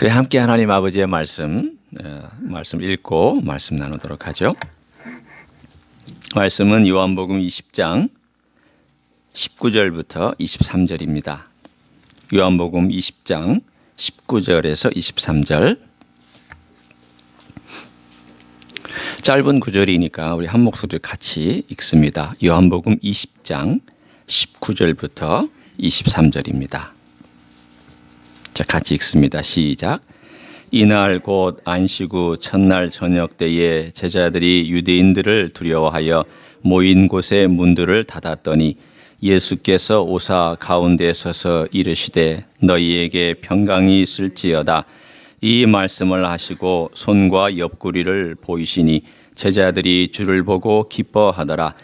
그래, 함께 하나님 아버지의 말씀 읽고 말씀 나누도록 하죠. 말씀은 요한복음 20장 19절부터 23절입니다. 요한복음 20장 19절에서 23절. 짧은 구절이니까 우리 한 목소리로 같이 읽습니다. 요한복음 20장 19절부터 23절입니다. 자, 같이 읽습니다. 시작. 이날 곧 안식 후 첫날 저녁 때에 제자들이 유대인들을 두려워하여 모인 곳의 문들을 닫았더니 예수께서 오사 가운데 서서 이르시되 너희에게 평강이 있을지어다. 이 말씀을 하시고 손과 옆구리를 보이시니 제자들이 주를 보고 기뻐하더라.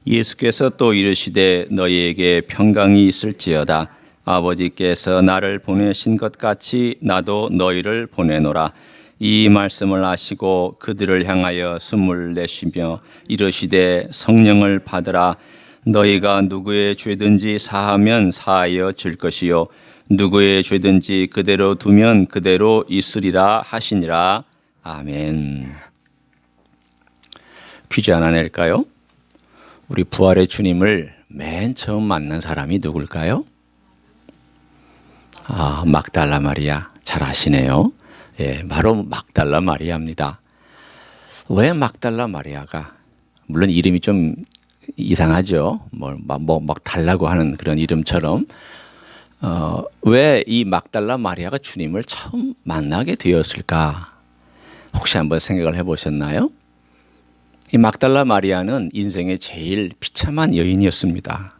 예수께서 또 이르시되 너희에게 평강이 있을지어다. 아버지께서 나를 보내신 것 같이 나도 너희를 보내노라. 이 말씀을 하시고 그들을 향하여 숨을 내쉬며 이르시되 성령을 받으라. 너희가 누구의 죄든지 사하면 사하여 줄 것이요 누구의 죄든지 그대로 두면 그대로 있으리라 하시니라. 아멘. 퀴즈 하나 낼까요? 우리 부활의 주님을 맨 처음 만난 사람이 누굴까요? 막달라 마리아. 잘 아시네요. 예, 바로 막달라 마리아입니다. 왜 막달라 마리아가? 물론 이름이 좀 이상하죠. 막 달라고 하는 그런 이름처럼. 왜 이 막달라 마리아가 주님을 처음 만나게 되었을까? 혹시 한번 생각을 해보셨나요? 이 막달라 마리아는 인생의 제일 비참한 여인이었습니다.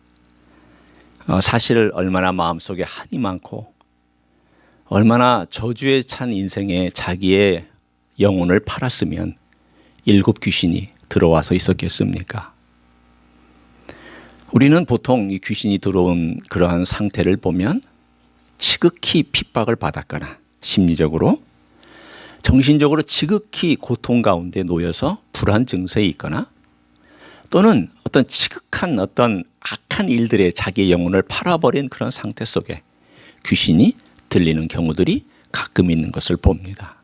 사실 얼마나 마음속에 한이 많고 얼마나 저주에 찬 인생에 자기의 영혼을 팔았으면 7 귀신이 들어와서 있었겠습니까? 우리는 보통 이 귀신이 들어온 그러한 상태를 보면 지극히 핍박을 받았거나 심리적으로 정신적으로 지극히 고통 가운데 놓여서 불안 증세에 있거나 또는 어떤 지극한 어떤 악한 일들에 자기의 영혼을 팔아버린 그런 상태 속에 귀신이 들리는 경우들이 가끔 있는 것을 봅니다.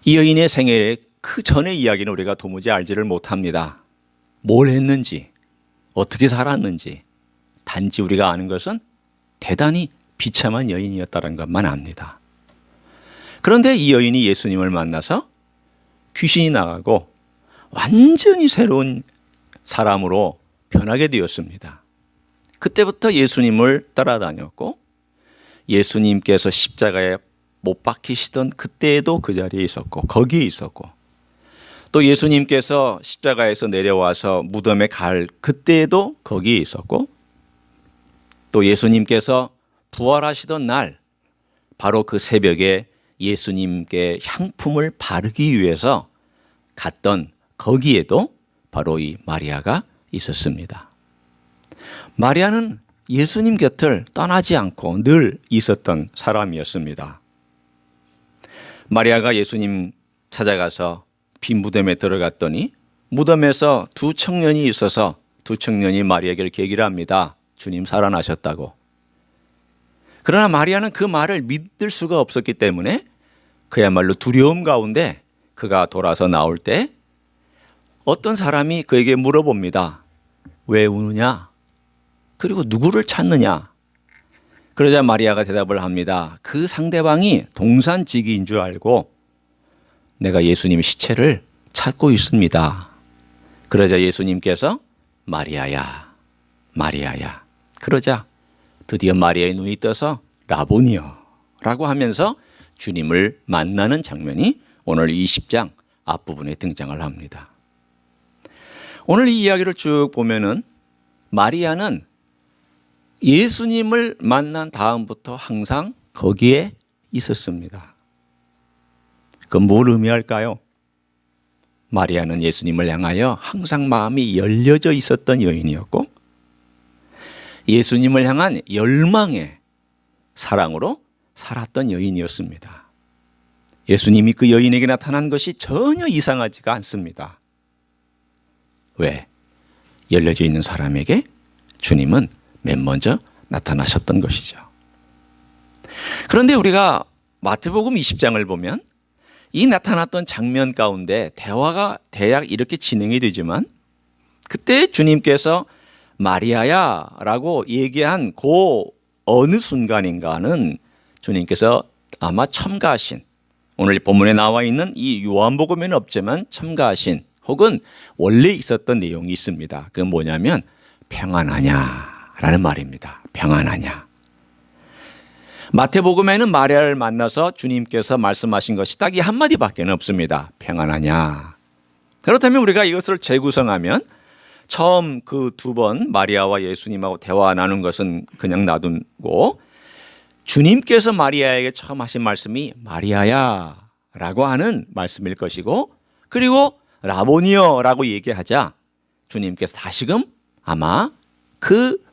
이 여인의 생애의 그 전의 이야기는 우리가 도무지 알지를 못합니다. 뭘 했는지 어떻게 살았는지 단지 우리가 아는 것은 대단히 비참한 여인이었다는 것만 압니다. 그런데 이 여인이 예수님을 만나서 귀신이 나가고 완전히 새로운 사람으로 변하게 되었습니다. 그때부터 예수님을 따라다녔고 예수님께서 십자가에 못 박히시던 그때에도 그 자리에 있었고 거기에 있었고 또 예수님께서 십자가에서 내려와서 무덤에 갈 그때에도 거기에 있었고 또 예수님께서 부활하시던 날 바로 그 새벽에 예수님께 향품을 바르기 위해서 갔던 거기에도 바로 이 마리아가 있었습니다. 마리아는 예수님 곁을 떠나지 않고 늘 있었던 사람이었습니다. 마리아가 예수님 찾아가서 빈 무덤에 들어갔더니 무덤에서 2 청년이 있어서 2 청년이 마리아에게 이렇게 얘기를 합니다. 주님 살아나셨다고. 그러나 마리아는 그 말을 믿을 수가 없었기 때문에 그야말로 두려움 가운데 그가 돌아서 나올 때 어떤 사람이 그에게 물어봅니다. 왜 우느냐? 그리고 누구를 찾느냐? 그러자 마리아가 대답을 합니다. 그 상대방이 동산지기인 줄 알고 내가 예수님의 시체를 찾고 있습니다. 그러자 예수님께서 마리아야, 마리아야. 그러자 드디어 마리아의 눈이 떠서 라보니여 라고 하면서 주님을 만나는 장면이 오늘 20장 앞부분에 등장을 합니다. 오늘 이 이야기를 쭉 보면은 마리아는 예수님을 만난 다음부터 항상 거기에 있었습니다. 그건 뭘 의미할까요? 마리아는 예수님을 향하여 항상 마음이 열려져 있었던 여인이었고 예수님을 향한 열망의 사랑으로 살았던 여인이었습니다. 예수님이 그 여인에게 나타난 것이 전혀 이상하지가 않습니다. 왜? 열려져 있는 사람에게 주님은 맨 먼저 나타나셨던 것이죠. 그런데 우리가 마태복음 20장을 보면 이 나타났던 장면 가운데 대화가 대략 이렇게 진행이 되지만 그때 주님께서 마리아야 라고 얘기한 그 어느 순간인가는 주님께서 아마 첨가하신, 오늘 본문에 나와 있는 이 요한복음에는 없지만 첨가하신 혹은 원래 있었던 내용이 있습니다. 그건 뭐냐면 평안하냐라는 말입니다. 평안하냐. 마태복음에는 마리아를 만나서 주님께서 말씀하신 것이 딱 이 한마디밖에 없습니다. 평안하냐. 그렇다면 우리가 이것을 재구성하면 처음 그 두 번 마리아와 예수님하고 대화 나눈 것은 그냥 놔두고 주님께서 마리아에게 처음 하신 말씀이 마리아야 라고 하는 말씀일 것이고, 그리고 라보니여 라고 얘기하자 주님께서 다시금 아마 그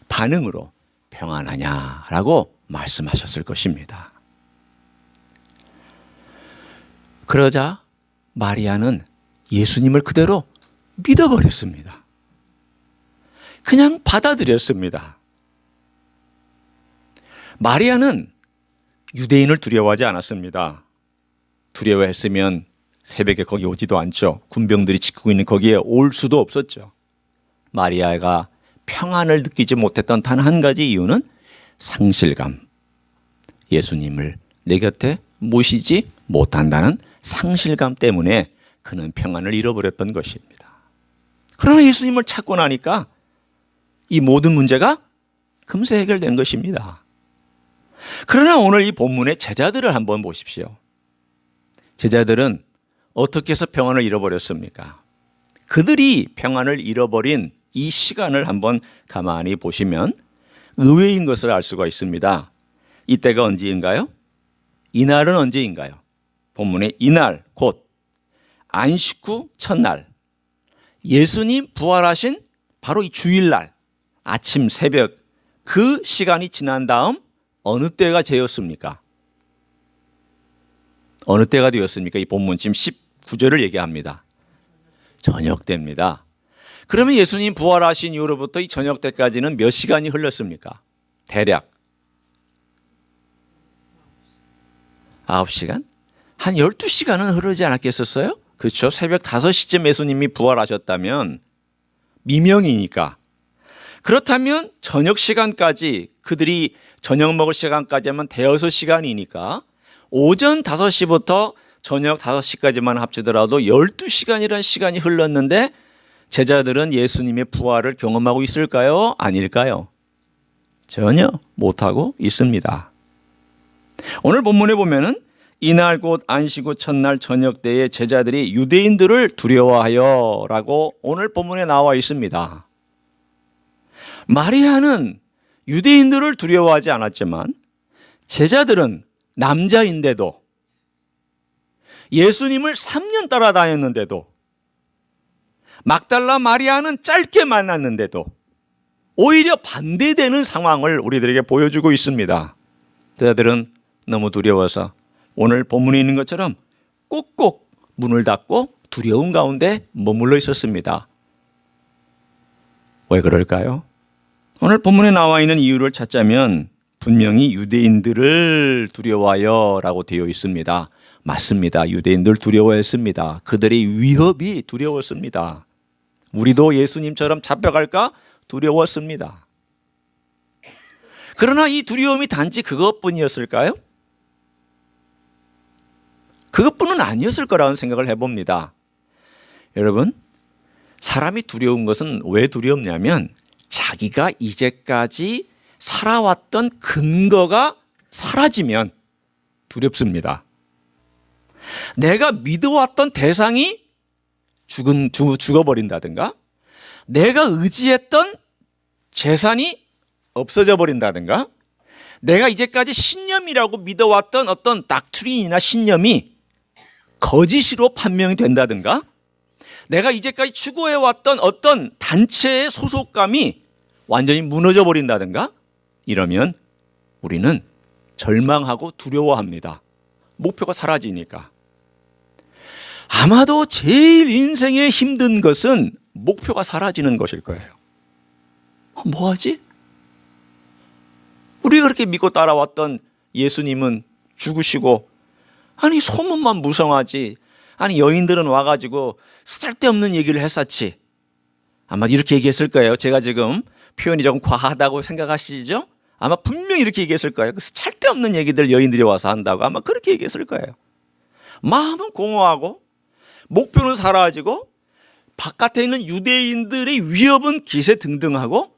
반응으로 평안하냐 라고 말씀하셨을 것입니다. 그러자 마리아는 예수님을 그대로 믿어버렸습니다. 그냥 받아들였습니다. 마리아는 유대인을 두려워하지 않았습니다. 두려워했으면 새벽에 거기 오지도 않죠. 군병들이 지키고 있는 거기에 올 수도 없었죠. 마리아가 평안을 느끼지 못했던 단 한 가지 이유는 상실감. 예수님을 내 곁에 모시지 못한다는 상실감 때문에 그는 평안을 잃어버렸던 것입니다. 그러나 예수님을 찾고 나니까 이 모든 문제가 금세 해결된 것입니다. 그러나 오늘 이 본문의 제자들을 한번 보십시오. 제자들은 어떻게 해서 평안을 잃어버렸습니까? 그들이 평안을 잃어버린 이 시간을 한번 가만히 보시면 의외인 것을 알 수가 있습니다. 이때가 언제인가요? 이날은 언제인가요? 본문의 이날 곧 안식 후 첫날, 예수님 부활하신 바로 이 주일날 아침 새벽, 그 시간이 지난 다음 어느 때가 되었습니까? 어느 때가 되었습니까? 이 본문 지금 19절을 얘기합니다. 저녁 때입니다. 그러면 예수님 부활하신 이후로부터 이 저녁 때까지는 몇 시간이 흘렀습니까? 대략 9시간? 한 12시간은 흐르지 않았겠었어요? 그렇죠. 새벽 5시쯤 예수님이 부활하셨다면 미명이니까. 그렇다면 저녁 시간까지, 그들이 저녁 먹을 시간까지 하면 대여섯 시간이니까 오전 5시부터 저녁 5시까지만 합치더라도 12시간이라는 시간이 흘렀는데 제자들은 예수님의 부활을 경험하고 있을까요? 아닐까요? 전혀 못하고 있습니다. 오늘 본문에 보면은 이날 곧 안식 후 첫날 저녁 때에 제자들이 유대인들을 두려워하여 라고 오늘 본문에 나와 있습니다. 마리아는 유대인들을 두려워하지 않았지만 제자들은 남자인데도 예수님을 3년 따라다녔는데도 막달라 마리아는 짧게 만났는데도 오히려 반대되는 상황을 우리들에게 보여주고 있습니다. 제자들은 너무 두려워서 오늘 본문에 있는 것처럼 꼭꼭 문을 닫고 두려움 가운데 머물러 있었습니다. 왜 그럴까요? 오늘 본문에 나와 있는 이유를 찾자면 분명히 유대인들을 두려워하여 라고 되어 있습니다. 맞습니다. 유대인들 두려워했습니다. 그들의 위협이 두려웠습니다. 우리도 예수님처럼 잡혀갈까 두려웠습니다. 그러나 이 두려움이 단지 그것뿐이었을까요? 그것뿐은 아니었을 거라는 생각을 해봅니다. 여러분, 사람이 두려운 것은 왜 두렵냐면 자기가 이제까지 살아왔던 근거가 사라지면 두렵습니다. 내가 믿어왔던 대상이 죽어버린다든가, 내가 의지했던 재산이 없어져 버린다든가, 내가 이제까지 신념이라고 믿어왔던 어떤 닥트린이나 신념이 거짓으로 판명이 된다든가, 내가 이제까지 추구해왔던 어떤 단체의 소속감이 완전히 무너져 버린다든가, 이러면 우리는 절망하고 두려워합니다. 목표가 사라지니까. 아마도 제일 인생에 힘든 것은 목표가 사라지는 것일 거예요. 뭐하지? 우리가 그렇게 믿고 따라왔던 예수님은 죽으시고, 아니 소문만 무성하지, 아니 여인들은 와가지고 쓸데없는 얘기를 했었지. 아마 이렇게 얘기했을 거예요. 제가 지금 표현이 조금 과하다고 생각하시죠? 아마 분명히 이렇게 얘기했을 거예요. 그 쓸데없는 얘기들 여인들이 와서 한다고 아마 그렇게 얘기했을 거예요. 마음은 공허하고 목표는 사라지고 바깥에 있는 유대인들의 위협은 기세등등하고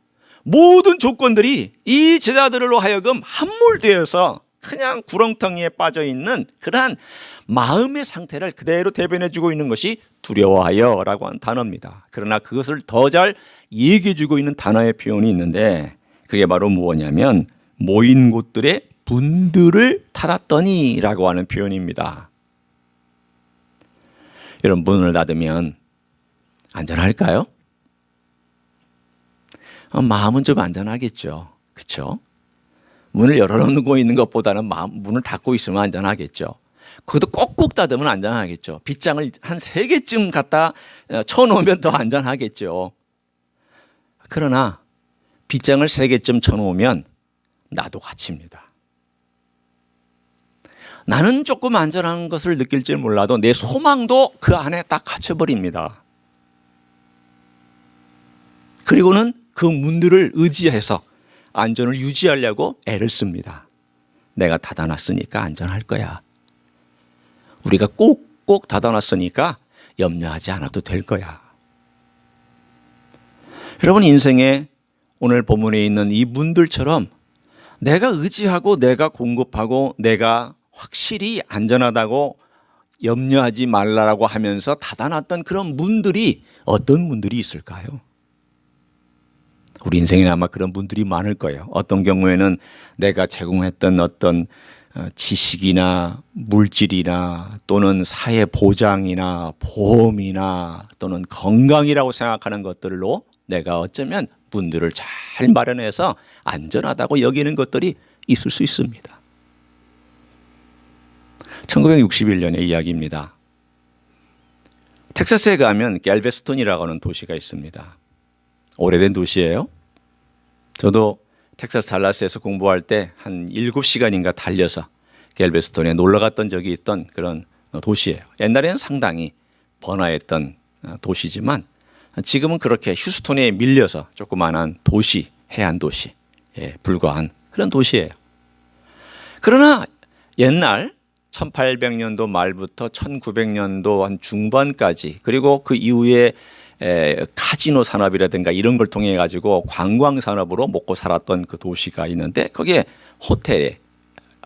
모든 조건들이 이 제자들로 하여금 함몰되어서 그냥 구렁텅이에 빠져있는 그러한 마음의 상태를 그대로 대변해주고 있는 것이 두려워하여라고 하는 단어입니다. 그러나 그것을 더 잘 얘기해주고 있는 단어의 표현이 있는데 그게 바로 무엇이냐면 모인 곳들의 문들을 닫았더니 라고 하는 표현입니다. 여러분, 문을 닫으면 안전할까요? 마음은 좀 안전하겠죠. 그렇죠? 문을 열어놓고 있는 것보다는 문을 닫고 있으면 안전하겠죠. 그것도 꼭꼭 닫으면 안전하겠죠. 빗장을 한 3개쯤 갖다 쳐놓으면 더 안전하겠죠. 그러나 빗장을 3개쯤 쳐놓으면 나도 갇힙니다. 나는 조금 안전한 것을 느낄지 몰라도 내 소망도 그 안에 딱 갇혀버립니다. 그리고는 그 문들을 의지해서 안전을 유지하려고 애를 씁니다. 내가 닫아놨으니까 안전할 거야. 우리가 꼭꼭 닫아놨으니까 염려하지 않아도 될 거야. 여러분, 인생에 오늘 본문에 있는 이 문들처럼 내가 의지하고 내가 공급하고 내가 확실히 안전하다고 염려하지 말라라고 하면서 닫아놨던 그런 문들이 어떤 문들이 있을까요? 우리 인생에는 아마 그런 분들이 많을 거예요. 어떤 경우에는 내가 제공했던 어떤 지식이나 물질이나 또는 사회 보장이나 보험이나 또는 건강이라고 생각하는 것들로 내가 어쩌면 문들을 잘 마련해서 안전하다고 여기는 것들이 있을 수 있습니다. 1961년의 이야기입니다. 텍사스에 가면 갤베스톤이라고 하는 도시가 있습니다. 오래된 도시예요. 저도 텍사스 달라스에서 공부할 때 한 7시간인가 달려서 갤베스톤에 놀러 갔던 적이 있던 그런 도시예요. 옛날에는 상당히 번화했던 도시지만 지금은 그렇게 휴스톤에 밀려서 조그마한 도시, 해안 도시에 불과한 그런 도시예요. 그러나 옛날 1800년도 말부터 1900년도 한 중반까지 그리고 그 이후에 카지노 산업이라든가 이런 걸 통해 가지고 관광 산업으로 먹고 살았던 그 도시가 있는데 거기에 호텔에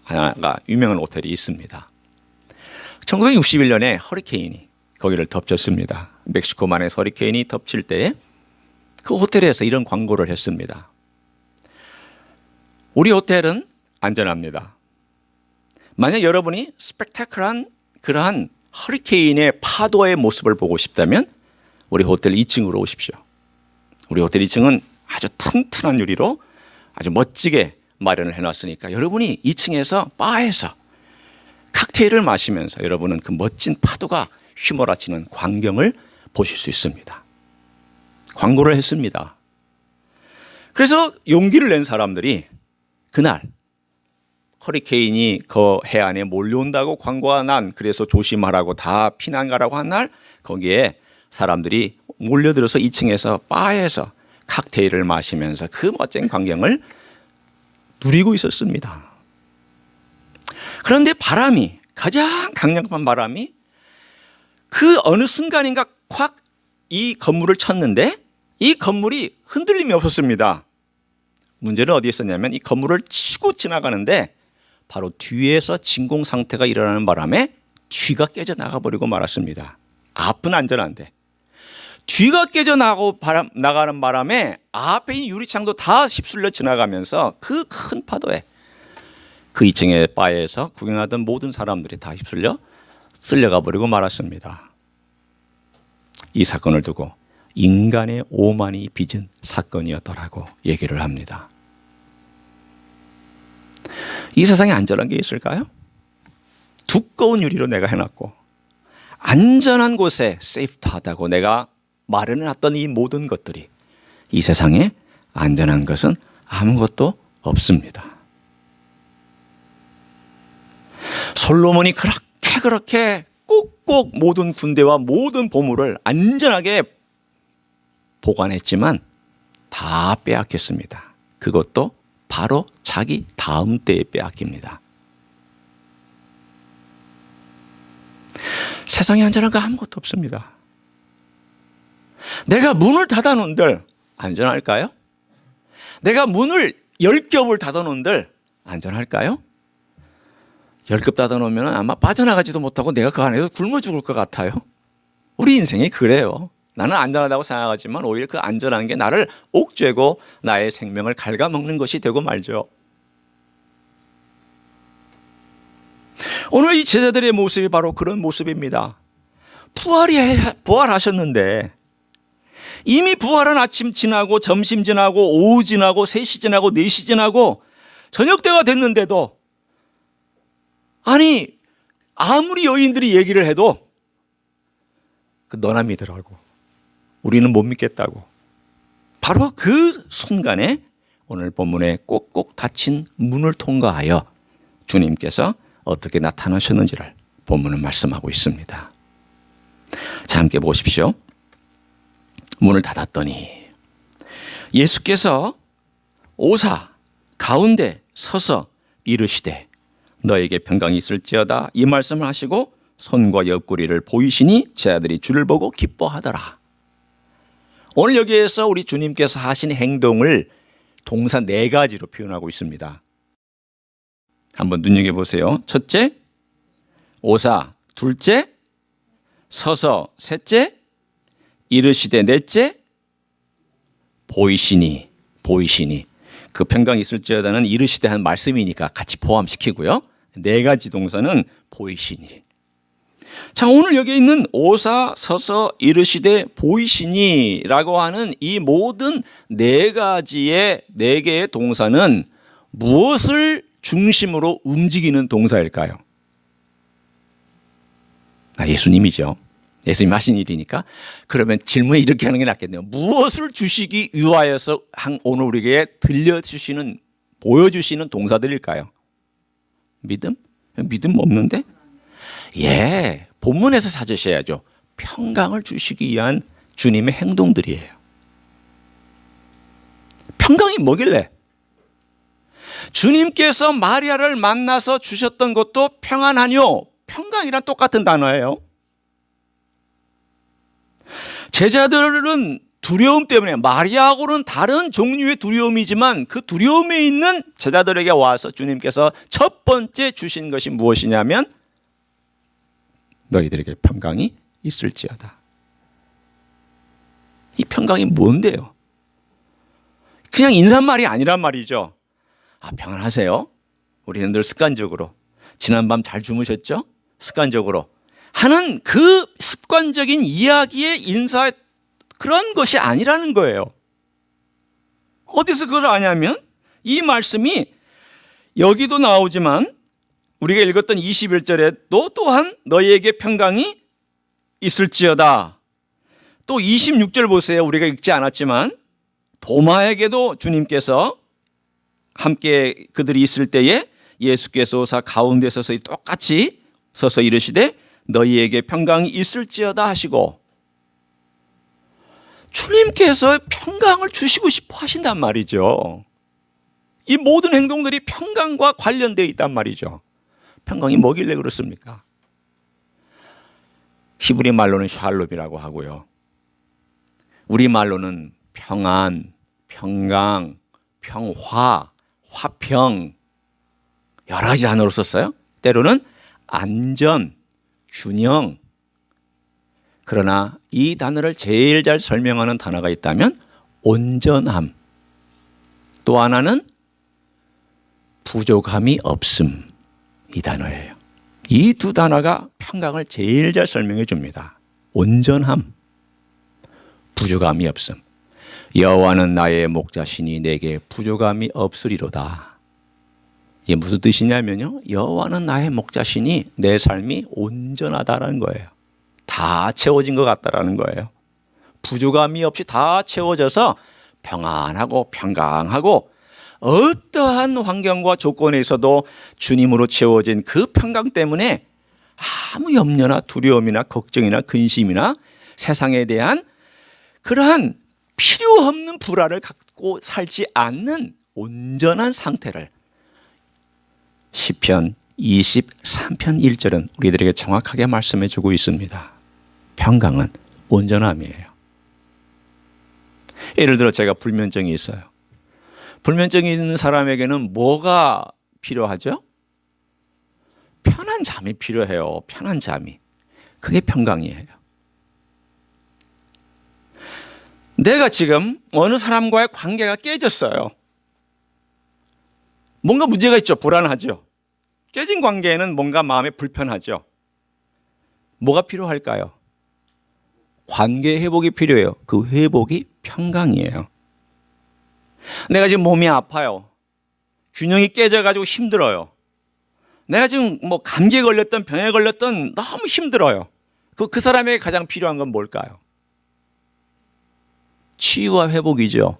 하나가 유명한 호텔이 있습니다. 1961년에 허리케인이 거기를 덮쳤습니다. 멕시코만에서 허리케인이 덮칠 때 그 호텔에서 이런 광고를 했습니다. 우리 호텔은 안전합니다. 만약 여러분이 스펙타클한 그러한 허리케인의 파도의 모습을 보고 싶다면 우리 호텔 2층으로 오십시오. 우리 호텔 2층은 아주 튼튼한 유리로 아주 멋지게 마련을 해놨으니까 여러분이 2층에서 바에서 칵테일을 마시면서 여러분은 그 멋진 파도가 휘몰아치는 광경을 보실 수 있습니다. 광고를 했습니다. 그래서 용기를 낸 사람들이 그날 허리케인이 그 해안에 몰려온다고 광고가 난 그래서 조심하라고 다 피난 가라고 한 날 거기에 사람들이 몰려들어서 2층에서 바에서 칵테일을 마시면서 그 멋진 광경을 누리고 있었습니다. 그런데 바람이 가장 강력한 바람이 그 어느 순간인가 콱 이 건물을 쳤는데 이 건물이 흔들림이 없었습니다. 문제는 어디에 있었냐면 이 건물을 치고 지나가는데 바로 뒤에서 진공 상태가 일어나는 바람에 뒤가 깨져 나가버리고 말았습니다. 앞은 안전한데 뒤가 깨져 나가는 바람에 앞에 있는 유리창도 다 휩쓸려 지나가면서 그 큰 파도에 그 2층의 바에서 구경하던 모든 사람들이 다 휩쓸려 쓸려가 버리고 말았습니다. 이 사건을 두고 인간의 오만이 빚은 사건이었더라고 얘기를 합니다. 이 세상에 안전한 게 있을까요? 두꺼운 유리로 내가 해놨고 안전한 곳에 세이프하다고 내가 마련해놨던 이 모든 것들이 이 세상에 안전한 것은 아무것도 없습니다. 솔로몬이 그렇게 꼭꼭 모든 군대와 모든 보물을 안전하게 보관했지만 다 빼앗겼습니다. 그것도 바로 자기 다음 때에 빼앗깁니다. 세상에 안전한 거 아무것도 없습니다. 내가 문을 닫아놓은들 안전할까요? 내가 문을 10겹을 닫아놓은들 안전할까요? 10겹 닫아놓으면 아마 빠져나가지도 못하고 내가 그 안에서 굶어 죽을 것 같아요. 우리 인생이 그래요. 나는 안전하다고 생각하지만 오히려 그 안전한 게 나를 옥죄고 나의 생명을 갉아먹는 것이 되고 말죠. 오늘 이 제자들의 모습이 바로 그런 모습입니다. 부활하셨는데 이미 부활한 아침 지나고 점심 지나고 오후 지나고 3시 지나고 4시 지나고 저녁 때가 됐는데도 아니 아무리 여인들이 얘기를 해도 너나 믿으라고 우리는 못 믿겠다고. 바로 그 순간에 오늘 본문에 꼭꼭 닫힌 문을 통과하여 주님께서 어떻게 나타나셨는지를 본문은 말씀하고 있습니다. 자, 함께 보십시오. 문을 닫았더니 예수께서 오사 가운데 서서 이르시되 너에게 평강이 있을지어다 이 말씀을 하시고 손과 옆구리를 보이시니 제자들이 주를 보고 기뻐하더라. 오늘 여기에서 우리 주님께서 하신 행동을 동사 4가지로 표현하고 있습니다. 한번 눈여겨보세요. 첫째, 오사. 둘째, 서서. 셋째, 이르시되. 넷째, 보이시니. 그 평강이 있을지어다는 이르시되 한 말씀이니까 같이 포함시키고요. 4가지 동사는 보이시니. 자, 오늘 여기 있는 오사, 서서, 이르시되, 보이시니라고 하는 이 모든 4개의 동사는 무엇을 중심으로 움직이는 동사일까요? 예수님이죠. 예수님 하신 일이니까. 그러면 질문을 이렇게 하는 게 낫겠네요. 무엇을 주시기 위하여서 오늘 우리에게 들려주시는, 보여주시는 동사들일까요? 믿음? 믿음 없는데? 예, 본문에서 찾으셔야죠. 평강을 주시기 위한 주님의 행동들이에요. 평강이 뭐길래? 주님께서 마리아를 만나서 주셨던 것도 평안하뇨. 평강이란 똑같은 단어예요. 제자들은 두려움 때문에 마리아하고는 다른 종류의 두려움이지만 그 두려움에 있는 제자들에게 와서 주님께서 첫 번째 주신 것이 무엇이냐면 너희들에게 평강이 있을지어다. 이 평강이 뭔데요? 그냥 인사말이 아니란 말이죠. 평안하세요. 우리는 늘 습관적으로 지난밤 잘 주무셨죠? 습관적으로 하는 그 습관적인 이야기의 인사 그런 것이 아니라는 거예요. 어디서 그걸 아냐면 이 말씀이 여기도 나오지만 우리가 읽었던 21절에도 또한 너희에게 평강이 있을지어다. 또 26절 보세요. 우리가 읽지 않았지만 도마에게도 주님께서 함께 그들이 있을 때에 예수께서 오사 가운데 서서 똑같이 서서 이르시되 너희에게 평강이 있을지어다 하시고 주님께서 평강을 주시고 싶어 하신단 말이죠. 이 모든 행동들이 평강과 관련되어 있단 말이죠. 평강이 뭐길래 그렇습니까? 히브리 말로는 샬롬이라고 하고요. 우리 말로는 평안, 평강, 평화, 화평 여러 가지 단어로 썼어요. 때로는 안전, 균형. 그러나 이 단어를 제일 잘 설명하는 단어가 있다면 온전함. 또 하나는 부족함이 없음. 이 단어예요. 이 두 단어가 평강을 제일 잘 설명해 줍니다. 온전함, 부족함이 없음. 여호와는 나의 목자시니 내게 부족함이 없으리로다. 이게 무슨 뜻이냐면요. 여호와는 나의 목자시니 내 삶이 온전하다라는 거예요. 다 채워진 것 같다라는 거예요. 부족함이 없이 다 채워져서 평안하고 평강하고 어떠한 환경과 조건에서도 주님으로 채워진 그 평강 때문에 아무 염려나 두려움이나 걱정이나 근심이나 세상에 대한 그러한 필요 없는 불안을 갖고 살지 않는 온전한 상태를 시편 23편 1절은 우리들에게 정확하게 말씀해 주고 있습니다. 평강은 온전함이에요. 예를 들어 제가 불면증이 있어요. 불면증이 있는 사람에게는 뭐가 필요하죠? 편한 잠이 필요해요. 편한 잠이. 그게 평강이에요. 내가 지금 어느 사람과의 관계가 깨졌어요. 뭔가 문제가 있죠. 불안하죠. 깨진 관계에는 뭔가 마음에 불편하죠. 뭐가 필요할까요? 관계 회복이 필요해요. 그 회복이 평강이에요. 내가 지금 몸이 아파요. 균형이 깨져가지고 힘들어요. 내가 지금 뭐 감기에 걸렸던 병에 걸렸던 너무 힘들어요. 그 사람에게 가장 필요한 건 뭘까요? 치유와 회복이죠.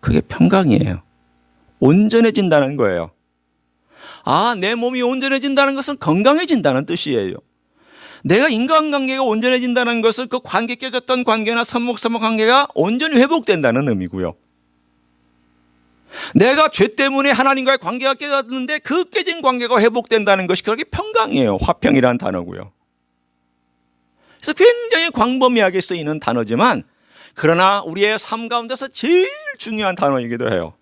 그게 평강이에요. 온전해진다는 거예요. 아, 내 몸이 온전해진다는 것은 건강해진다는 뜻이에요. 내가 인간관계가 온전해진다는 것은 그 관계 깨졌던 관계나 서먹서먹 관계가 온전히 회복된다는 의미고요. 내가 죄 때문에 하나님과의 관계가 깨졌는데 그 깨진 관계가 회복된다는 것이 그렇게 평강이에요. 화평이라는 단어고요. 그래서 굉장히 광범위하게 쓰이는 단어지만 그러나 우리의 삶 가운데서 제일 중요한 단어이기도 해요.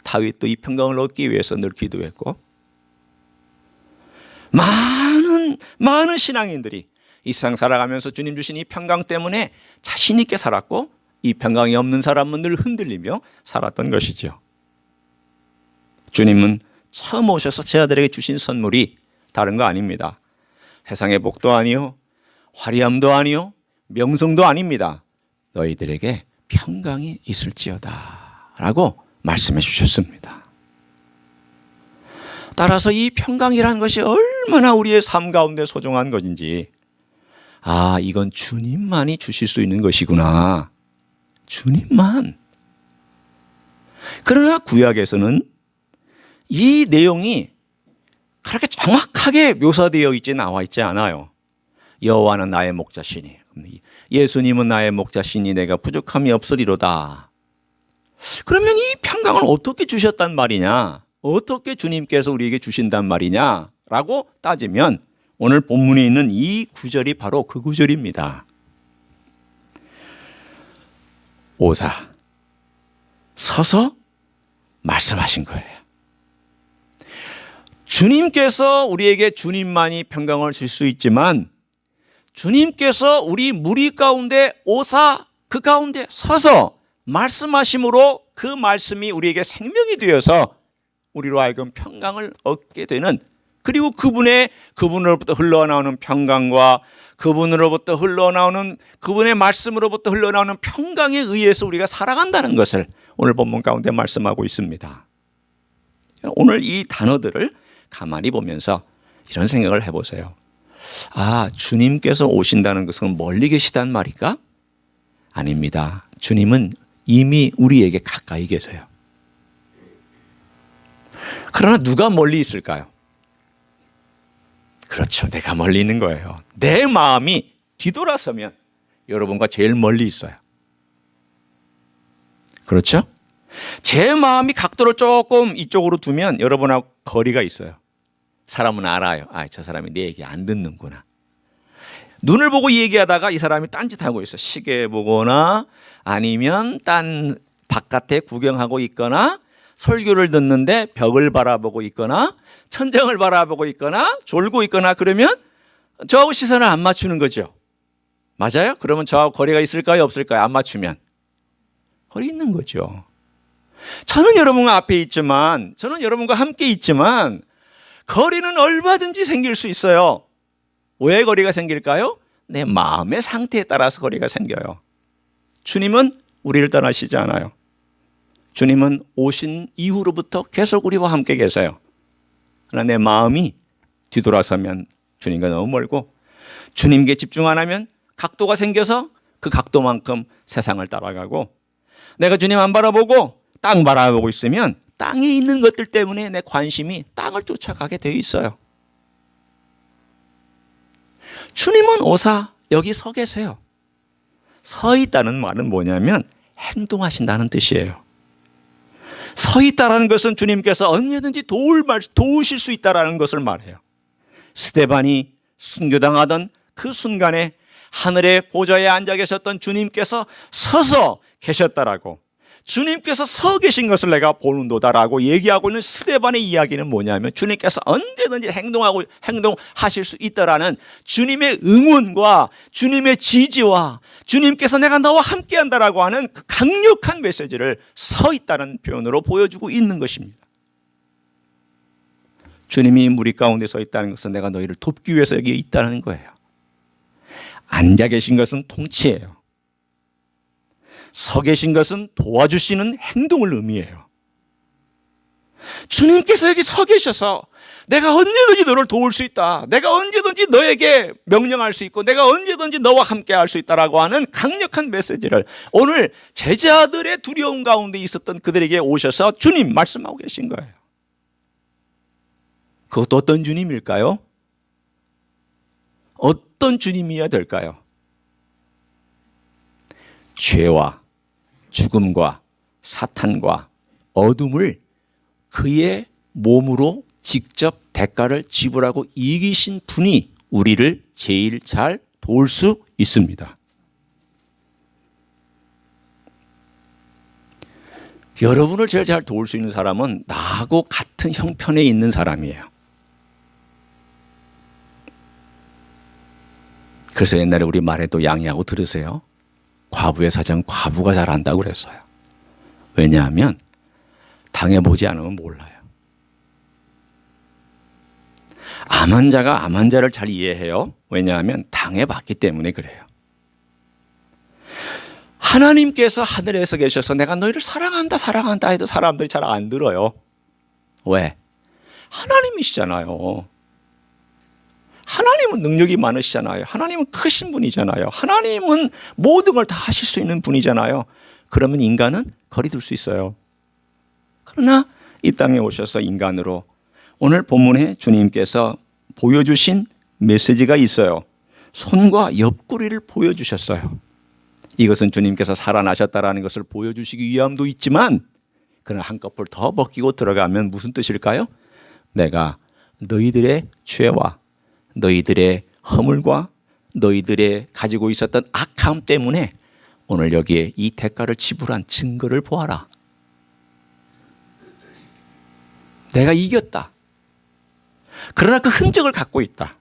다윗도 이 평강을 얻기 위해서 늘 기도했고 많은 신앙인들이 이 세상 살아가면서 주님 주신 이 평강 때문에 자신 있게 살았고 이 평강이 없는 사람은 늘 흔들리며 살았던 것이죠. 주님은 처음 오셔서 제 아들에게 주신 선물이 다른 거 아닙니다. 세상의 복도 아니요, 화려함도 아니요, 명성도 아닙니다. 너희들에게 평강이 있을지어다 라고 말씀해 주셨습니다. 따라서 이 평강이라는 것이 얼마나 우리의 삶 가운데 소중한 것인지, 아, 이건 주님만이 주실 수 있는 것이구나. 주님만. 그러나 구약에서는 이 내용이 그렇게 정확하게 묘사되어 있지 나와 있지 않아요. 여호와는 나의 목자시니, 예수님은 나의 목자시니 내가 부족함이 없으리로다. 그러면 이 평강을 어떻게 주셨단 말이냐? 어떻게 주님께서 우리에게 주신단 말이냐? 라고 따지면 오늘 본문에 있는 이 구절이 바로 그 구절입니다. 오사 서서 말씀하신 거예요. 주님께서 우리에게 주님만이 평강을 줄 수 있지만 주님께서 우리 무리 가운데 오사 그 가운데 서서 말씀하심으로 그 말씀이 우리에게 생명이 되어서 우리로 하여금 평강을 얻게 되는, 그리고 그분으로부터 흘러나오는 평강과 그분으로부터 흘러나오는 그분의 말씀으로부터 흘러나오는 평강에 의해서 우리가 살아간다는 것을 오늘 본문 가운데 말씀하고 있습니다. 오늘 이 단어들을 가만히 보면서 이런 생각을 해보세요. 아, 주님께서 오신다는 것은 멀리 계시단 말인가? 아닙니다. 주님은 이미 우리에게 가까이 계세요. 그러나 누가 멀리 있을까요? 그렇죠. 내가 멀리 있는 거예요. 내 마음이 뒤돌아서면 여러분과 제일 멀리 있어요. 그렇죠? 제 마음이 각도를 조금 이쪽으로 두면 여러분하고 거리가 있어요. 사람은 알아요. 아, 저 사람이 내 얘기 안 듣는구나. 눈을 보고 얘기하다가 이 사람이 딴짓하고 있어. 시계 보거나 아니면 딴 바깥에 구경하고 있거나 설교를 듣는데 벽을 바라보고 있거나 천장을 바라보고 있거나 졸고 있거나 그러면 저하고 시선을 안 맞추는 거죠. 맞아요? 그러면 저하고 거리가 있을까요? 없을까요? 안 맞추면. 거리 있는 거죠. 저는 여러분과 앞에 있지만, 저는 여러분과 함께 있지만 거리는 얼마든지 생길 수 있어요. 왜 거리가 생길까요? 내 마음의 상태에 따라서 거리가 생겨요. 주님은 우리를 떠나시지 않아요. 주님은 오신 이후로부터 계속 우리와 함께 계세요. 그러나 내 마음이 뒤돌아서면 주님과 너무 멀고, 주님께 집중 안 하면 각도가 생겨서 그 각도만큼 세상을 따라가고, 내가 주님 안 바라보고 땅 바라보고 있으면 땅에 있는 것들 때문에 내 관심이 땅을 쫓아가게 되어 있어요. 주님은 오사 여기 서 계세요. 서 있다는 말은 뭐냐면 행동하신다는 뜻이에요. 서 있다라는 것은 주님께서 언제든지 도우실 수 있다라는 것을 말해요. 스데반이 순교당하던 그 순간에 하늘의 보좌에 앉아 계셨던 주님께서 서서 계셨다라고, 주님께서 서 계신 것을 내가 보는도다라고 얘기하고 있는 스데반의 이야기는 뭐냐면 주님께서 언제든지 행동하실 수 있다라는 주님의 응원과 주님의 지지와 주님께서 내가 너와 함께한다라고 하는 그 강력한 메시지를 서 있다는 표현으로 보여주고 있는 것입니다. 주님이 무리 가운데 서 있다는 것은 내가 너희를 돕기 위해서 여기에 있다는 거예요. 앉아 계신 것은 통치예요. 서 계신 것은 도와주시는 행동을 의미해요. 주님께서 여기 서 계셔서 내가 언제든지 너를 도울 수 있다, 내가 언제든지 너에게 명령할 수 있고 내가 언제든지 너와 함께 할 수 있다라고 하는 강력한 메시지를 오늘 제자들의 두려움 가운데 있었던 그들에게 오셔서 주님 말씀하고 계신 거예요. 그것도 어떤 주님일까요? 어떤 주님이어야 될까요? 죄와 죽음과 사탄과 어둠을 그의 몸으로 직접 대가를 지불하고 이기신 분이 우리를 제일 잘 도울 수 있습니다. 여러분을 제일 잘 도울 수 있는 사람은 나하고 같은 형편에 있는 사람이에요. 그래서 옛날에 우리 말에도 양해하고 들으세요. 과부의 사정 과부가 잘한다고 그랬어요. 왜냐하면 당해보지 않으면 몰라요. 암 환자가 암 환자를 잘 이해해요. 왜냐하면 당해봤기 때문에 그래요. 하나님께서 하늘에서 계셔서 내가 너희를 사랑한다 해도 사람들이 잘 안 들어요. 왜? 하나님이시잖아요. 하나님은 능력이 많으시잖아요. 하나님은 크신 분이잖아요. 하나님은 모든 걸 다 하실 수 있는 분이잖아요. 그러면 인간은 거리둘 수 있어요. 그러나 이 땅에 오셔서 인간으로 오늘 본문에 주님께서 보여주신 메시지가 있어요. 손과 옆구리를 보여주셨어요. 이것은 주님께서 살아나셨다라는 것을 보여주시기 위함도 있지만, 그러나 한꺼풀 더 벗기고 들어가면 무슨 뜻일까요? 내가 너희들의 죄와 너희들의 허물과 너희들의 가지고 있었던 악함 때문에 오늘 여기에 이 대가를 지불한 증거를 보아라. 내가 이겼다. 그러나 그 흔적을 갖고 있다.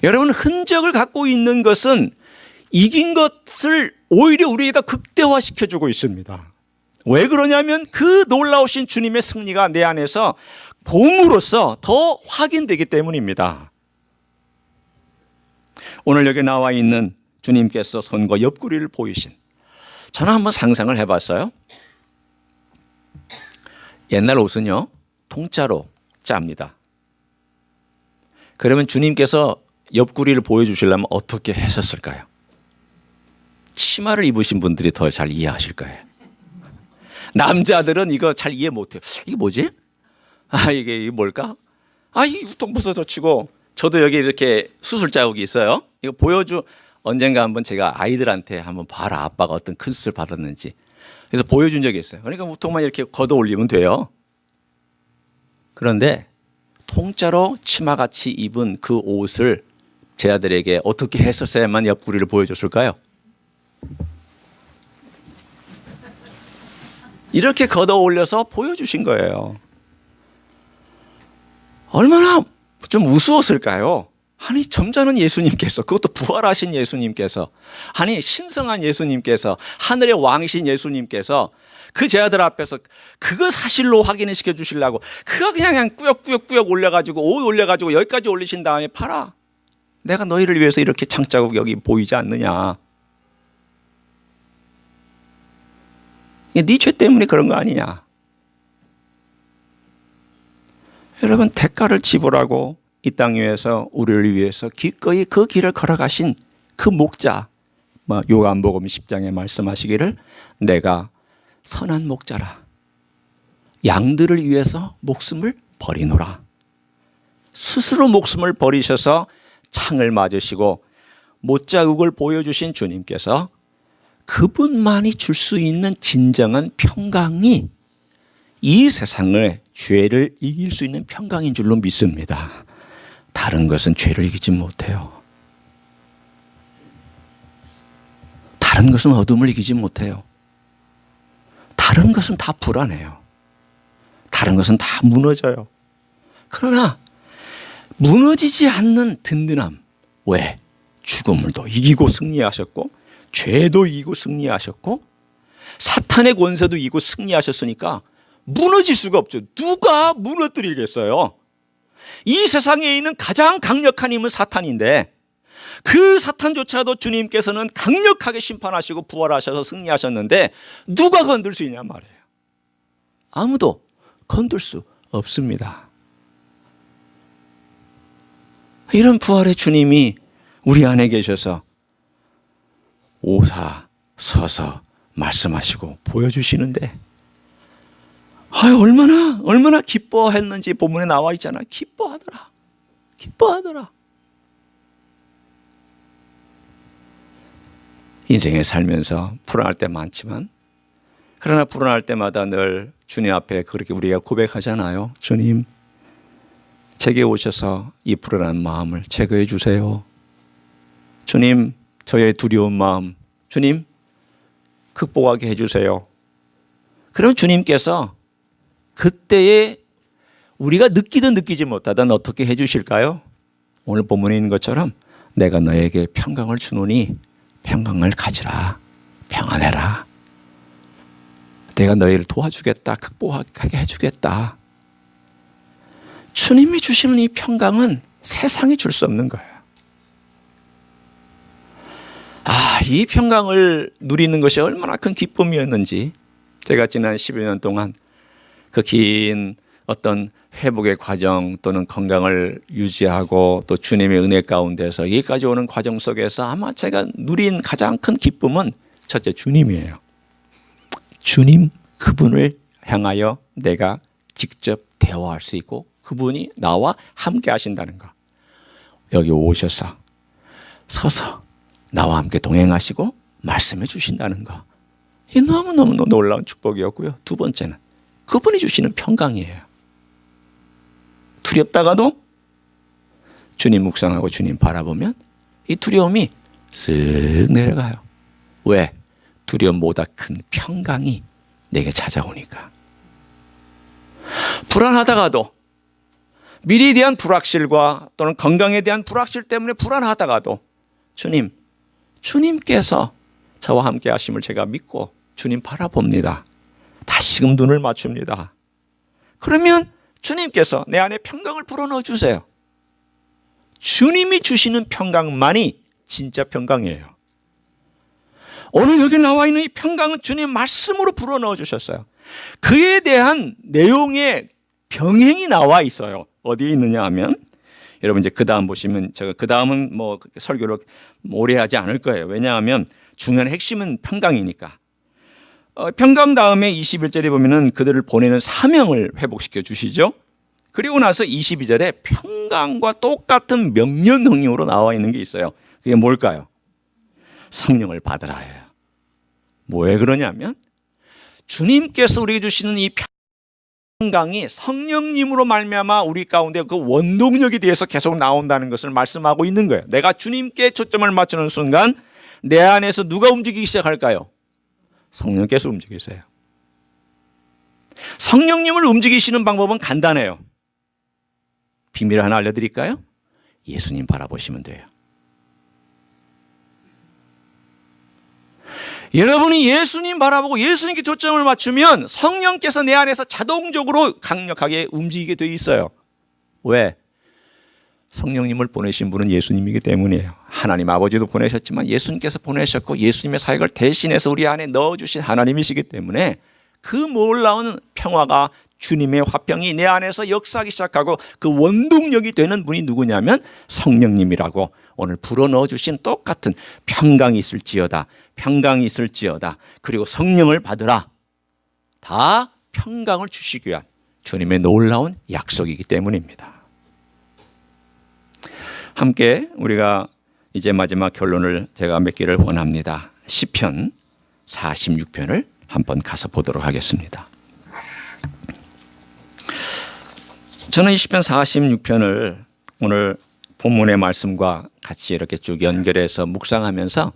여러분, 흔적을 갖고 있는 것은 이긴 것을 오히려 우리에다 극대화시켜주고 있습니다. 왜 그러냐면 그 놀라우신 주님의 승리가 내 안에서 봄으로써 더 확인되기 때문입니다. 오늘 여기 나와 있는 주님께서 손과 옆구리를 보이신, 저는 한번 상상을 해봤어요. 옛날 옷은요 통짜로 짭니다. 그러면 주님께서 옆구리를 보여주시려면 어떻게 하셨을까요? 치마를 입으신 분들이 더 잘 이해하실 거예요. 남자들은 이거 잘 이해 못해요. 이게 뭐지? 이게 뭘까? 이 우통 부서져 치고, 저도 여기 이렇게 수술 자국이 있어요. 이거 언젠가 한번 제가 아이들한테 한번 봐라, 아빠가 어떤 큰 수술 받았는지. 그래서 보여준 적이 있어요. 그러니까 우통만 이렇게 걷어 올리면 돼요. 그런데 통짜로 치마같이 입은 그 옷을 제 아들에게 어떻게 했었어야만 옆구리를 보여줬을까요? 이렇게 걷어 올려서 보여주신 거예요. 얼마나 좀 우스웠을까요? 아니, 점잖은 예수님께서, 그것도 부활하신 예수님께서, 아니 신성한 예수님께서, 하늘의 왕이신 예수님께서 그 제 아들 앞에서 그거 사실로 확인을 시켜주시려고 그거 그냥 꾸역꾸역 올려가지고 옷 올려가지고 여기까지 올리신 다음에 봐라, 내가 너희를 위해서 이렇게 창자국 여기 보이지 않느냐, 네 죄 때문에 그런 거 아니냐. 여러분, 대가를 지불하고 이 땅 위에서 우리를 위해서 기꺼이 그 길을 걸어가신 그 목자, 요한복음 10장에 말씀하시기를 내가 선한 목자라. 양들을 위해서 목숨을 버리노라. 스스로 목숨을 버리셔서 창을 맞으시고 못자국을 보여주신 주님께서 그분만이 줄 수 있는 진정한 평강이 이 세상의 죄를 이길 수 있는 평강인 줄로 믿습니다. 다른 것은 죄를 이기지 못해요. 다른 것은 어둠을 이기지 못해요. 다른 것은 다 불안해요. 다른 것은 다 무너져요. 그러나 무너지지 않는 든든함. 왜? 죽음을도 이기고 승리하셨고 죄도 이기고 승리하셨고 사탄의 권세도 이기고 승리하셨으니까 무너질 수가 없죠. 누가 무너뜨리겠어요? 이 세상에 있는 가장 강력한 힘은 사탄인데 그 사탄조차도 주님께서는 강력하게 심판하시고 부활하셔서 승리하셨는데 누가 건들 수 있냐 말이에요. 아무도 건들 수 없습니다. 이런 부활의 주님이 우리 안에 계셔서 오사 서서 말씀하시고 보여주시는데 얼마나 기뻐했는지 본문에 나와 있잖아요. 기뻐하더라. 인생에 살면서 불안할 때 많지만 그러나 불안할 때마다 늘 주님 앞에 그렇게 우리가 고백하잖아요. 주님, 제게 오셔서 이 불안한 마음을 제거해 주세요. 주님, 저의 두려운 마음, 주님, 극복하게 해주세요. 그럼 주님께서 그때에 우리가 느끼든 느끼지 못하든 어떻게 해주실까요? 오늘 본문에 있는 것처럼 내가 너에게 평강을 주노니 평강을 가지라, 평안해라. 내가 너희를 도와주겠다, 극복하게 해주겠다. 주님이 주시는 이 평강은 세상이 줄 수 없는 거예요. 이 평강을 누리는 것이 얼마나 큰 기쁨이었는지 제가 지난 10여 년 동안 그 긴 어떤 회복의 과정 또는 건강을 유지하고 또 주님의 은혜 가운데서 여기까지 오는 과정 속에서 아마 제가 누린 가장 큰 기쁨은 첫째 주님이에요. 주님 그분을 향하여 내가 직접 대화할 수 있고 그분이 나와 함께 하신다는 거. 여기 오셔서 서서 나와 함께 동행하시고 말씀해 주신다는 거. 이 너무너무 놀라운 축복이었고요. 두 번째는 그분이 주시는 평강이에요. 두렵다가도 주님 묵상하고 주님 바라보면 이 두려움이 쓱 내려가요. 왜? 두려움보다 큰 평강이 내게 찾아오니까. 불안하다가도 미래에 대한 불확실과 또는 건강에 대한 불확실 때문에 불안하다가도 주님께서 저와 함께 하심을 제가 믿고 주님 바라봅니다. 다시금 눈을 맞춥니다. 그러면 주님께서 내 안에 평강을 불어넣어 주세요. 주님이 주시는 평강만이 진짜 평강이에요. 오늘 여기 나와 있는 이 평강은 주님 말씀으로 불어넣어 주셨어요. 그에 대한 내용의 병행이 나와 있어요. 어디에 있느냐 하면 여러분 이제 그 다음 보시면 제가 그 다음은 뭐 설교를 오래 하지 않을 거예요. 왜냐하면 중요한 핵심은 평강이니까. 평강 다음에 21절에 보면은 그들을 보내는 사명을 회복시켜 주시죠. 그리고 나서 22절에 평강과 똑같은 명령형으로 나와 있는 게 있어요. 그게 뭘까요? 성령을 받으라예요. 왜 그러냐면 주님께서 우리에게 주시는 이 평강이 성령님으로 말미암아 우리 가운데 그 원동력에 대해서 계속 나온다는 것을 말씀하고 있는 거예요. 내가 주님께 초점을 맞추는 순간 내 안에서 누가 움직이기 시작할까요? 성령께서 움직이세요. 성령님을 움직이시는 방법은 간단해요. 비밀 하나 알려드릴까요? 예수님 바라보시면 돼요. 여러분이 예수님 바라보고 예수님께 초점을 맞추면 성령께서 내 안에서 자동적으로 강력하게 움직이게 되어 있어요. 왜? 성령님을 보내신 분은 예수님이기 때문이에요. 하나님 아버지도 보내셨지만 예수님께서 보내셨고 예수님의 사역을 대신해서 우리 안에 넣어주신 하나님이시기 때문에 그 놀라운 평화가 주님의 화평이 내 안에서 역사하기 시작하고 그 원동력이 되는 분이 누구냐면 성령님이라고 오늘 불어넣어 주신 똑같은 평강이 있을지어다. 평강이 있을지어다. 그리고 성령을 받으라. 다 평강을 주시기 위한 주님의 놀라운 약속이기 때문입니다. 함께 우리가 이제 마지막 결론을 제가 맺기를 원합니다. 시편 46편을 한번 가서 보도록 하겠습니다. 저는 이 시편 46편을 오늘 본문의 말씀과 같이 이렇게 쭉 연결해서 묵상하면서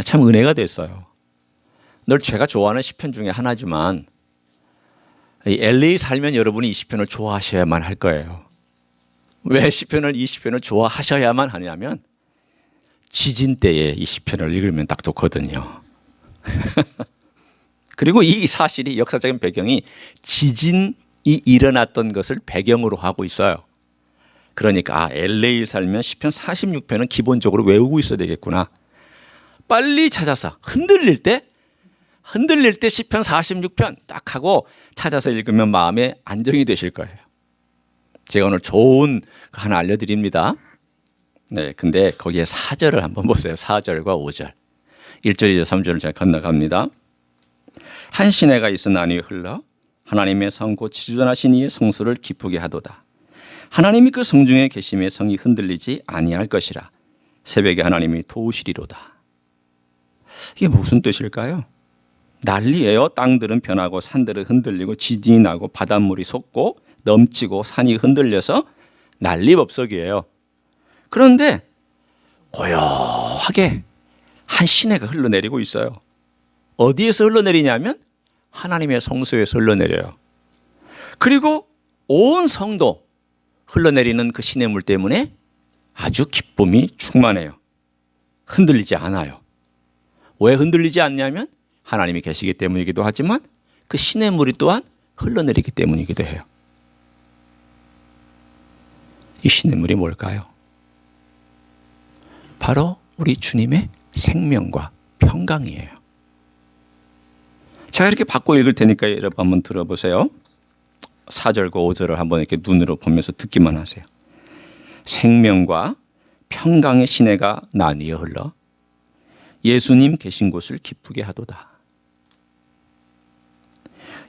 참 은혜가 됐어요. 늘 제가 좋아하는 시편 중에 하나지만 LA 살면 여러분이 이 시편을 좋아하셔야만 할 거예요. 왜 시편을 이 시편을 좋아하셔야만 하냐면 지진 때에 이 시편을 읽으면 딱 좋거든요. 그리고 이 사실이 역사적인 배경이 지진이 일어났던 것을 배경으로 하고 있어요. 그러니까 LA에 살면 시편 46편은 기본적으로 외우고 있어야 되겠구나. 빨리 찾아서 흔들릴 때 시편 46편 딱 하고 찾아서 읽으면 마음에 안정이 되실 거예요. 제가 오늘 좋은 거 하나 알려드립니다. 네, 근데 거기에 4절을 한번 보세요. 4절과 5절. 1절, 2절, 3절을 제가 건너갑니다. 한 시내가 있으나니 흘러 하나님의 성 곧 지존하신 이의 성수를 기쁘게 하도다. 하나님이 그 성중에 계심에 성이 흔들리지 아니할 것이라. 새벽에 하나님이 도우시리로다. 이게 무슨 뜻일까요? 난리예요. 땅들은 변하고 산들은 흔들리고 지진이 나고 바닷물이 솟고 넘치고 산이 흔들려서 난리법석이에요. 그런데 고요하게 한 시내가 흘러내리고 있어요. 어디에서 흘러내리냐면 하나님의 성소에서 흘러내려요. 그리고 온 성도 흘러내리는 그 시냇물 때문에 아주 기쁨이 충만해요. 흔들리지 않아요. 왜 흔들리지 않냐면 하나님이 계시기 때문이기도 하지만 그 시냇물이 또한 흘러내리기 때문이기도 해요. 이 시냇물이 뭘까요? 바로 우리 주님의 생명과 평강이에요. 제가 이렇게 바꿔 읽을 테니까 여러분 한번 들어보세요. 4절과 5절을 한번 이렇게 눈으로 보면서 듣기만 하세요. 생명과 평강의 시내가 나뉘어 흘러 예수님 계신 곳을 기쁘게 하도다.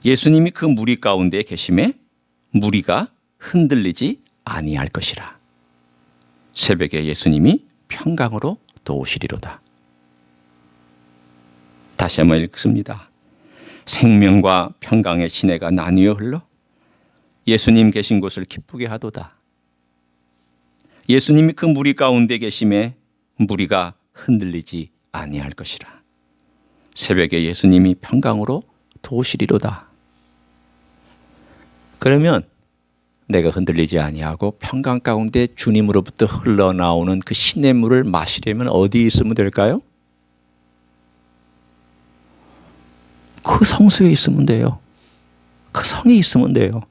예수님이 그 무리 가운데 계심에 무리가 흔들리지 아니할 것이라. 새벽에 예수님이 평강으로 도우시리로다. 다시 한번 읽습니다. 생명과 평강의 시내가 나뉘어 흘러 예수님 계신 곳을 기쁘게 하도다. 예수님이 그 무리 가운데 계심에 무리가 흔들리지 아니할 것이라. 새벽에 예수님이 평강으로 도우시리로다. 그러면 내가 흔들리지 아니하고 평강 가운데 주님으로부터 흘러나오는 그 시냇물을 마시려면 어디에 있으면 될까요? 그 성소에 있으면 돼요. 그 성에 있으면 돼요.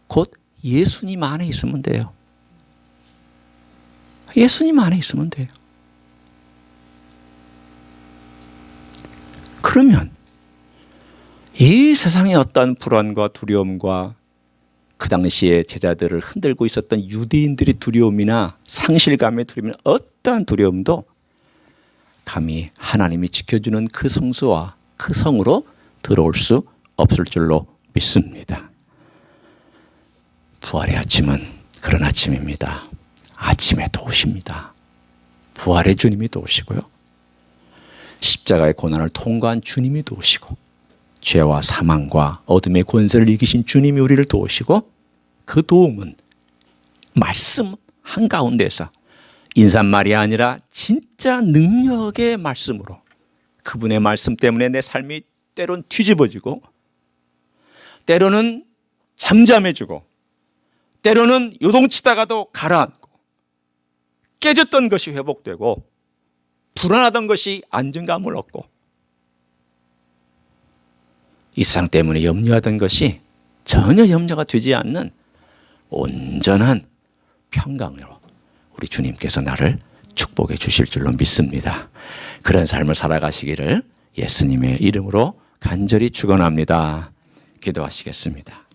곧 예수님 안에 있으면 돼요. 예수님 안에 있으면 돼요. 그러면 이 세상의 어떤 불안과 두려움과 그 당시에 제자들을 흔들고 있었던 유대인들의 두려움이나 상실감의 두려움이나 어떠한 두려움도 감히 하나님이 지켜주는 그 성소와 그 성으로 들어올 수 없을 줄로 믿습니다. 부활의 아침은 그런 아침입니다. 아침에 도우십니다. 부활의 주님이 도우시고요. 십자가의 고난을 통과한 주님이 도우시고 죄와 사망과 어둠의 권세를 이기신 주님이 우리를 도우시고 그 도움은 말씀 한가운데서 인사말이 아니라 진짜 능력의 말씀으로 그분의 말씀 때문에 내 삶이 때론 뒤집어지고 때로는 잠잠해지고 때로는 요동치다가도 가라앉고 깨졌던 것이 회복되고 불안하던 것이 안정감을 얻고 이 세상 때문에 염려하던 것이 전혀 염려가 되지 않는 온전한 평강으로 우리 주님께서 나를 축복해 주실 줄로 믿습니다. 그런 삶을 살아가시기를 예수님의 이름으로 간절히 축원합니다. 기도하시겠습니다.